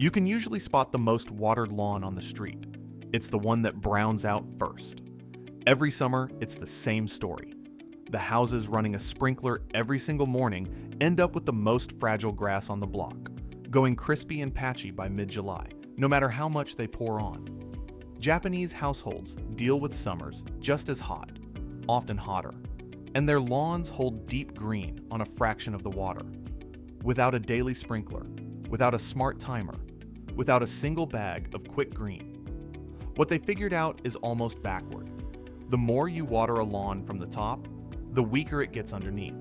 You can usually spot the most watered lawn on the street. It's the one that browns out first. Every summer, it's the same story. The houses running a sprinkler every single morning end up with the most fragile grass on the block, going crispy and patchy by mid-July, no matter how much they pour on. Japanese households deal with summers just as hot, often hotter, and their lawns hold deep green on a fraction of the water. Without a daily sprinkler, without a smart timer, without a single bag of quick green. What they figured out is almost backward. The more you water a lawn from the top, the weaker it gets underneath.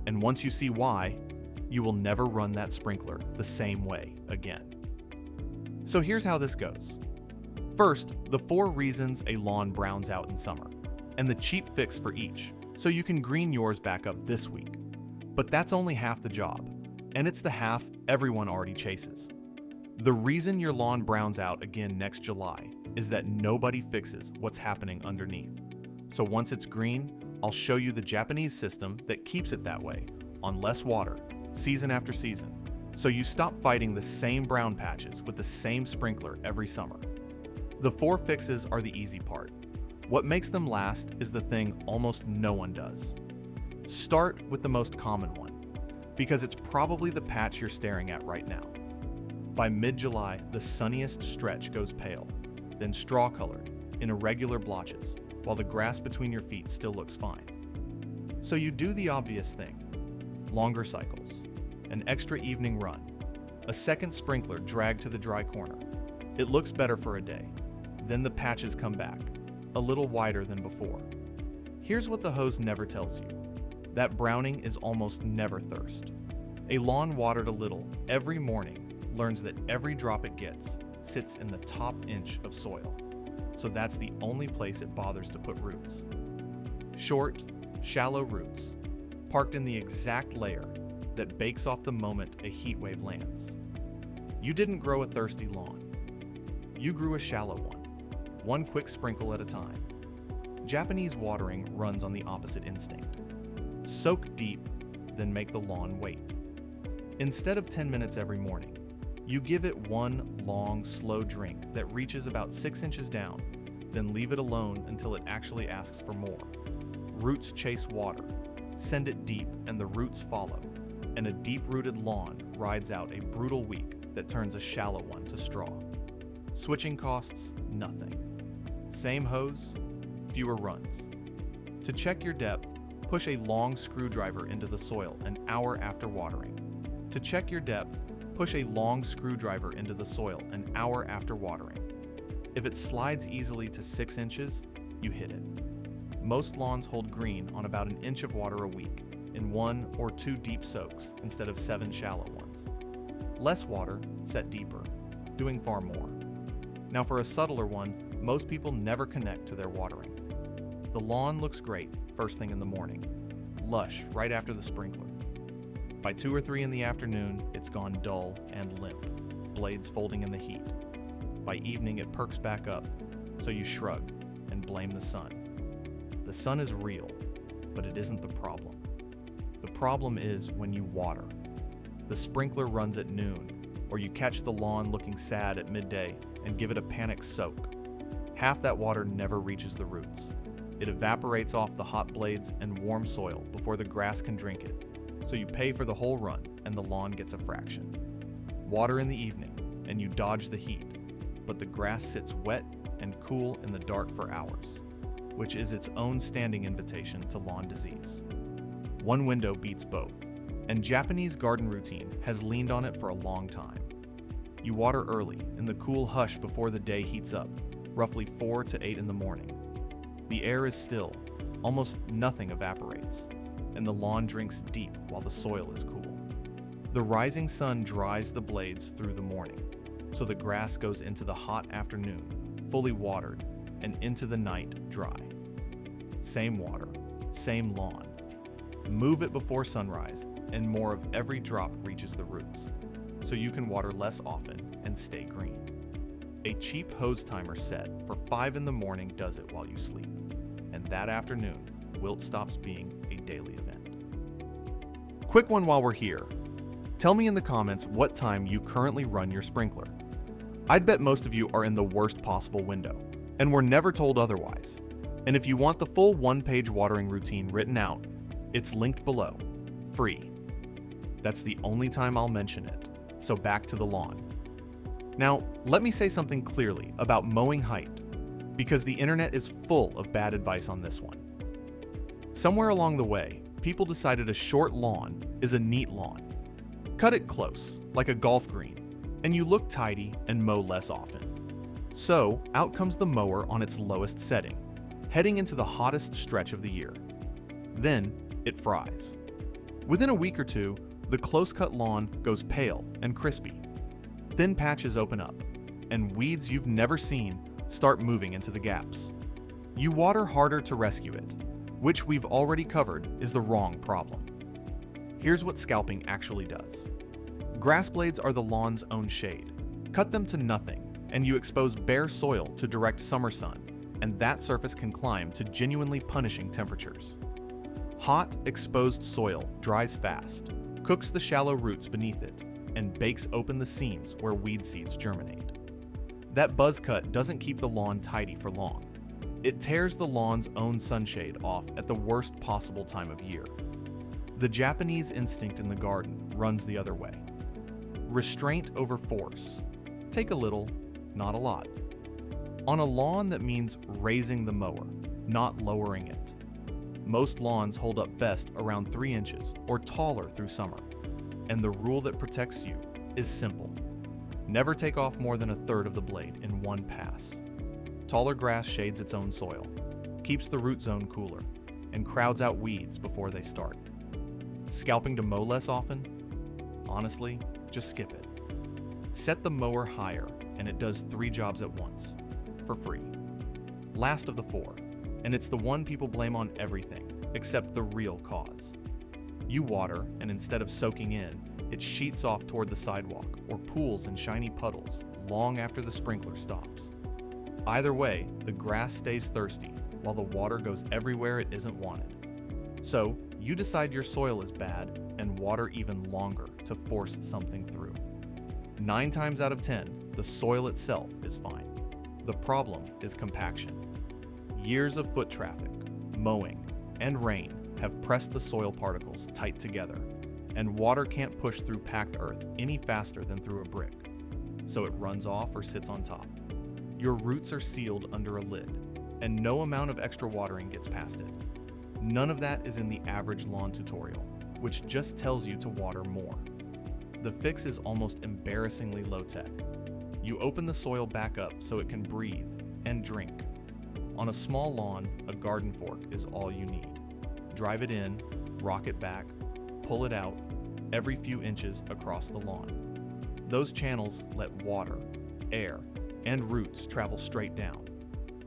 And once you see why, you will never run that sprinkler the same way again. So here's how this goes. First, the 4 reasons a lawn browns out in summer, and the cheap fix for each, so you can green yours back up this week. But that's only half the job, and it's the half everyone already chases. The reason your lawn browns out again next July is that nobody fixes what's happening underneath. So once it's green, I'll show you the Japanese system that keeps it that way, on less water, season after season, so you stop fighting the same brown patches with the same sprinkler every summer. The 4 fixes are the easy part. What makes them last is the thing almost no one does. Start with the most common one, because it's probably the patch you're staring at right now. By mid-July, the sunniest stretch goes pale, then straw-colored, in irregular blotches, while the grass between your feet still looks fine. So you do the obvious thing. Longer cycles, an extra evening run, a second sprinkler dragged to the dry corner. It looks better for a day. Then the patches come back, a little wider than before. Here's what the hose never tells you. That browning is almost never thirst. A lawn watered a little every morning learns that every drop it gets sits in the top inch of soil. So that's the only place it bothers to put roots. Short, shallow roots, parked in the exact layer that bakes off the moment a heat wave lands. You didn't grow a thirsty lawn. You grew a shallow one quick sprinkle at a time. Japanese watering runs on the opposite instinct. Soak deep, then make the lawn wait. Instead of 10 minutes every morning, you give it one long, slow drink that reaches about 6 inches down, then leave it alone until it actually asks for more. Roots chase water, send it deep, and the roots follow, and a deep-rooted lawn rides out a brutal week that turns a shallow one to straw. Switching costs nothing. Same hose, fewer runs. To check your depth, push a long screwdriver into the soil an hour after watering. To check your depth, push a long screwdriver into the soil an hour after watering. If it slides easily to 6 inches, you hit it. Most lawns hold green on about an inch of water a week, in 1 or 2 deep soaks instead of 7 shallow ones. Less water, set deeper, doing far more. Now for a subtler one, most people never connect to their watering. The lawn looks great first thing in the morning, lush right after the sprinkler. By 2 or 3 in the afternoon, it's gone dull and limp, blades folding in the heat. By evening, it perks back up, so you shrug and blame the sun. The sun is real, but it isn't the problem. The problem is when you water. The sprinkler runs at noon, or you catch the lawn looking sad at midday and give it a panic soak. Half that water never reaches the roots. It evaporates off the hot blades and warm soil before the grass can drink it, so you pay for the whole run and the lawn gets a fraction. Water in the evening, and you dodge the heat, but the grass sits wet and cool in the dark for hours, which is its own standing invitation to lawn disease. One window beats both, and Japanese garden routine has leaned on it for a long time. You water early in the cool hush before the day heats up, roughly 4 to 8 in the morning. The air is still, almost nothing evaporates, and the lawn drinks deep while the soil is cool. The rising sun dries the blades through the morning, so the grass goes into the hot afternoon, fully watered, and into the night dry. Same water, same lawn. Move it before sunrise, and more of every drop reaches the roots, so you can water less often and stay green. A cheap hose timer set for 5 in the morning does it while you sleep, and that afternoon, wilt stops being a daily event. Quick one while we're here. Tell me in the comments what time you currently run your sprinkler. I'd bet most of you are in the worst possible window, and were never told otherwise. And if you want the full one-page watering routine written out, it's linked below, free. That's the only time I'll mention it, so back to the lawn. Now, let me say something clearly about mowing height, because the internet is full of bad advice on this one. Somewhere along the way, people decided a short lawn is a neat lawn. Cut it close, like a golf green, and you look tidy and mow less often. So, out comes the mower on its lowest setting, heading into the hottest stretch of the year. Then, it fries. Within a week or two, the close-cut lawn goes pale and crispy. Thin patches open up, and weeds you've never seen start moving into the gaps. You water harder to rescue it, which we've already covered is the wrong problem. Here's what scalping actually does. Grass blades are the lawn's own shade. Cut them to nothing, and you expose bare soil to direct summer sun, and that surface can climb to genuinely punishing temperatures. Hot, exposed soil dries fast, cooks the shallow roots beneath it, and bakes open the seams where weed seeds germinate. That buzz cut doesn't keep the lawn tidy for long. It tears the lawn's own sunshade off at the worst possible time of year. The Japanese instinct in the garden runs the other way. Restraint over force. Take a little, not a lot. On a lawn, that means raising the mower, not lowering it. Most lawns hold up best around 3 inches or taller through summer. And the rule that protects you is simple. Never take off more than 1/3 of the blade in one pass. Taller grass shades its own soil, keeps the root zone cooler, and crowds out weeds before they start. Scalping to mow less often? Honestly, just skip it. Set the mower higher, and it does 3 jobs at once, for free. Last of the 4, and it's the one people blame on everything, except the real cause. You water, and instead of soaking in, it sheets off toward the sidewalk or pools in shiny puddles long after the sprinkler stops. Either way, the grass stays thirsty, while the water goes everywhere it isn't wanted. So, you decide your soil is bad and water even longer to force something through. 9 times out of 10, the soil itself is fine. The problem is compaction. Years of foot traffic, mowing, and rain have pressed the soil particles tight together, and water can't push through packed earth any faster than through a brick, so it runs off or sits on top. Your roots are sealed under a lid, and no amount of extra watering gets past it. None of that is in the average lawn tutorial, which just tells you to water more. The fix is almost embarrassingly low-tech. You open the soil back up so it can breathe and drink. On a small lawn, a garden fork is all you need. Drive it in, rock it back, pull it out, every few inches across the lawn. Those channels let water, air, and roots travel straight down.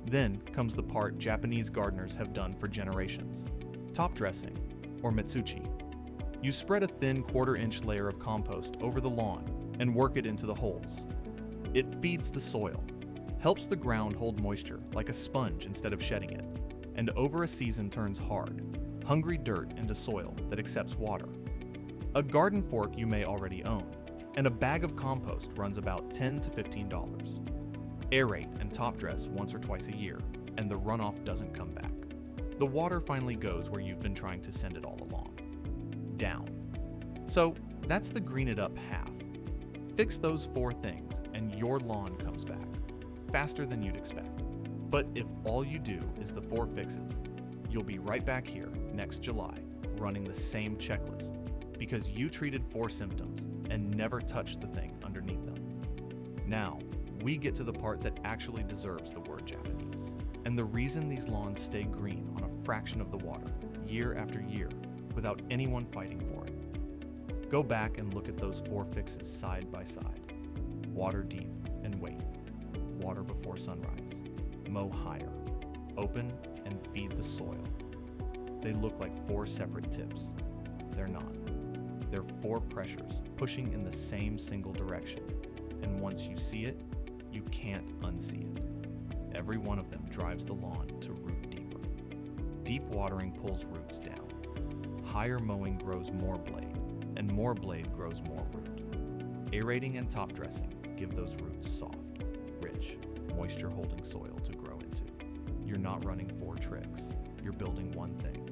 Then comes the part Japanese gardeners have done for generations: top dressing, or mitsuchi. You spread a thin 1/4-inch layer of compost over the lawn and work it into the holes. It feeds the soil, helps the ground hold moisture like a sponge instead of shedding it, and over a season turns hard, hungry dirt into soil that accepts water. A garden fork you may already own, and a bag of compost runs about $10 to $15. Aerate and top dress once or twice a year, and the runoff doesn't come back. The water finally goes where you've been trying to send it all along. Down. So that's the green it up half. Fix those 4 things and your lawn comes back, faster than you'd expect. But if all you do is the 4 fixes, you'll be right back here next July running the same checklist because you treated 4 symptoms and never touched the thing underneath them. Now, we get to the part that actually deserves the word Japanese, and the reason these lawns stay green on a fraction of the water, year after year, without anyone fighting for it. Go back and look at those 4 fixes side by side. Water deep and wait. Water before sunrise. Mow higher. Open and feed the soil. They look like 4 separate tips. They're not. They're 4 pressures pushing in the same single direction, and once you see it, you can't unsee it. Every one of them drives the lawn to root deeper. Deep watering pulls roots down. Higher mowing grows more blade, and more blade grows more root. Aerating and top dressing give those roots soft, rich, moisture-holding soil to grow into. You're not running 4 tricks, you're building one thing: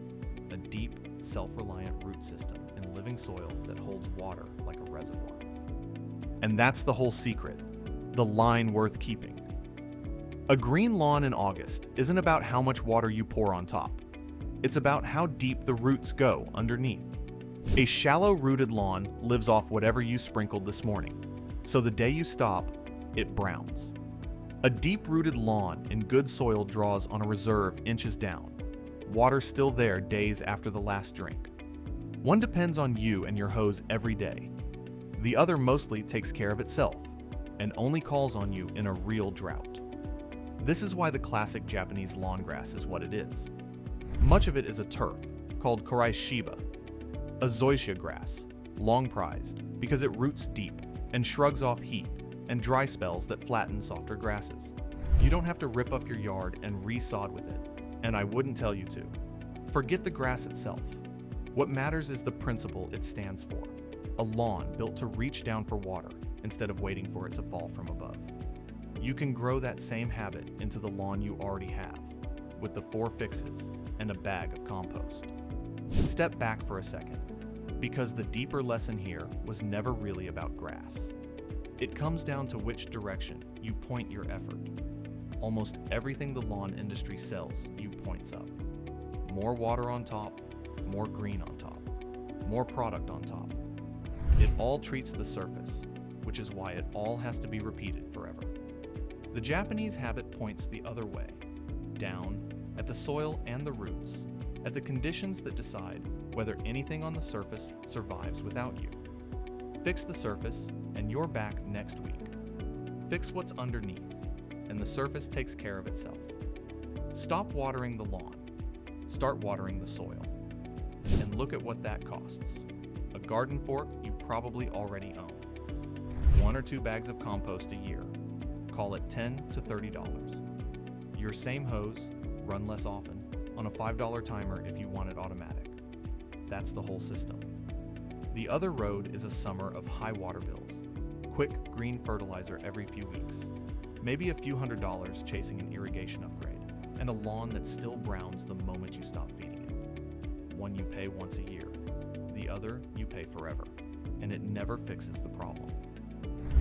a deep, self-reliant root system in living soil that holds water like a reservoir. And that's the whole secret, the line worth keeping. A green lawn in August isn't about how much water you pour on top. It's about how deep the roots go underneath. A shallow-rooted lawn lives off whatever you sprinkled this morning, so the day you stop, it browns. A deep-rooted lawn in good soil draws on a reserve inches down. Water still there days after the last drink. One depends on you and your hose every day. The other mostly takes care of itself and only calls on you in a real drought. This is why the classic Japanese lawn grass is what it is. Much of it is a turf called korai shiba, a zoysia grass, long prized because it roots deep and shrugs off heat and dry spells that flatten softer grasses. You don't have to rip up your yard and re-sod with it, and I wouldn't tell you to. Forget the grass itself. What matters is the principle it stands for: a lawn built to reach down for water instead of waiting for it to fall from above. You can grow that same habit into the lawn you already have with the 4 fixes and a bag of compost. Step back for a second, because the deeper lesson here was never really about grass. It comes down to which direction you point your effort. Almost everything the lawn industry sells you points up. More water on top, more green on top, more product on top. It all treats the surface, which is why it all has to be repeated forever. The Japanese habit points the other way, down, at the soil and the roots, at the conditions that decide whether anything on the surface survives without you. Fix the surface, and you're back next week. Fix what's underneath, and the surface takes care of itself. Stop watering the lawn. Start watering the soil. And look at what that costs. A garden fork you probably already own. 1 or 2 bags of compost a year. Call it $10 to $30. Your same hose, run less often, on a $5 timer if you want it automatic. That's the whole system. The other road is a summer of high water bills, quick green fertilizer every few weeks, maybe a few $100s chasing an irrigation upgrade, and a lawn that still browns the moment you stop feeding it. One you pay once a year, the other you pay forever, and it never fixes the problem.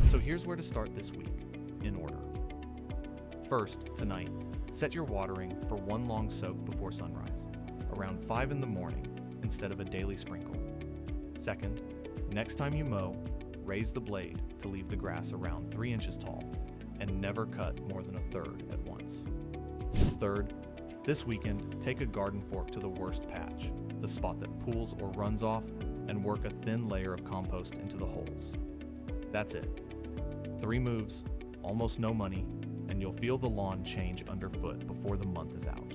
So here's where to start this week, in order. First, tonight, set your watering for 1 long soak before sunrise, around 5 in the morning instead of a daily sprinkle. Second, next time you mow, raise the blade to leave the grass around 3 inches tall and never cut more than 1/3 at once. Third, this weekend, take a garden fork to the worst patch, the spot that pools or runs off, and work a thin layer of compost into the holes. That's it. 3 moves, almost no money, and you'll feel the lawn change underfoot before the month is out.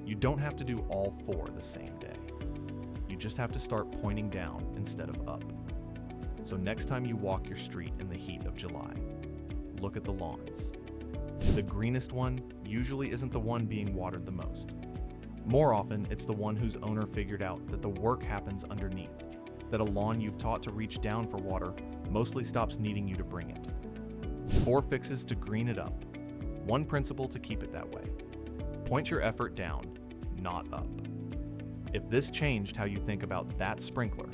You don't have to do all 4 the same day. You just have to start pointing down instead of up. So next time you walk your street in the heat of July, look at the lawns. The greenest one usually isn't the one being watered the most. More often, it's the one whose owner figured out that the work happens underneath, that a lawn you've taught to reach down for water mostly stops needing you to bring it. 4 fixes to green it up. 1 principle to keep it that way. Point your effort down, not up. If this changed how you think about that sprinkler,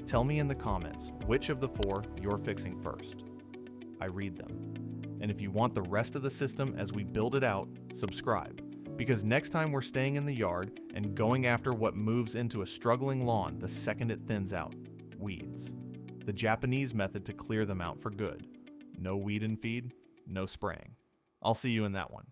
tell me in the comments which of the 4 you're fixing first. I read them. And if you want the rest of the system as we build it out, subscribe, because next time we're staying in the yard and going after what moves into a struggling lawn the second it thins out: weeds. The Japanese method to clear them out for good. No weed and feed, no spraying. I'll see you in that one.